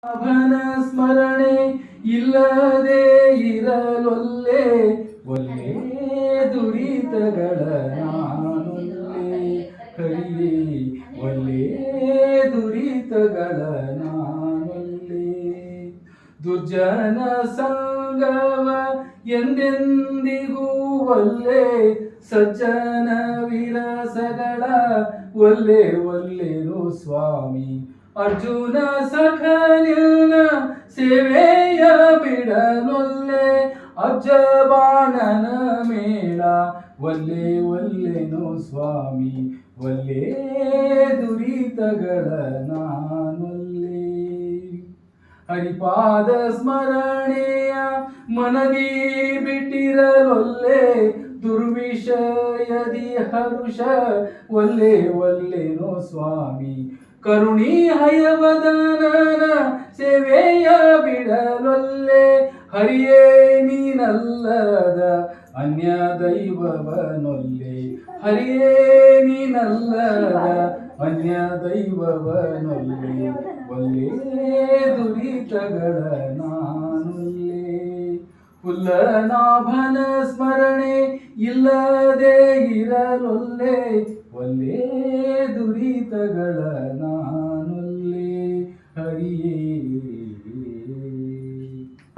ಅವನ ಸ್ಮರಣೆ ಇಲ್ಲದೆ ಇರಲೊಲ್ಲೆ ಒಲ್ಲೆ ದುರಿತಗಳ ನಾನೊಲ್ಲೆ ಹರಿಯೇ ಒಲ್ಲೆ ದುರಿತಗಳ ನಾನೊಲ್ಲೆ ದುರ್ಜನ ಸಂಗವ ಎಂದೆಂದಿಗೂ ಒಲ್ಲೆ ಸಜ್ಜನ ವಿರಸಗಳ ಒಲ್ಲೆ ಒಲ್ಲೆನು ಸ್ವಾಮಿ ಅರ್ಜುನ ಸಖನಿಲ್ಲ ಸೇವೆಯ ಬಿಡಲೊಲ್ಲೆ ಅಜ್ಜಬಾಣನ ಮೇಳ ಒಲ್ಲೆ ಒಲ್ಲೆನು ಸ್ವಾಮಿ ಒಲ್ಲೆ ದುರಿತಗಳ ನಾನೊಲ್ಲೆ ಹರಿಪಾದ ಸ್ಮರಣೆಯ ಮನದಿ ಬಿಟ್ಟಿರಲೊಲ್ಲೆ ದುರ್ವಿಷಯದಿ ಹರುಷ ಒಲ್ಲೆ ಒಲ್ಲೆನೋ ಸ್ವಾಮಿ ಕರುಣಿ ಹಯವದನನ ಸೇವೆಯ ಬಿಡಲೊಲ್ಲೆ ಹರಿಯೇ ನೀನಲ್ಲದ ಅನ್ಯ ದೈವವನೊಲ್ಲೆ ಹರಿಯೇ ನೀನಲ್ಲದ ಅನ್ಯ ದೈವವನೊಲ್ಲೆ ಒಲ್ಲೆ ದುರಿತಗಳ ನಾನೊಲ್ಲೆ ಹುಲ್ಲನಾಭನ ಸ್ಮರಣೆ ಇಲ್ಲದೆ ಇರಲೊಲ್ಲೆ ಒಲ್ಲೆ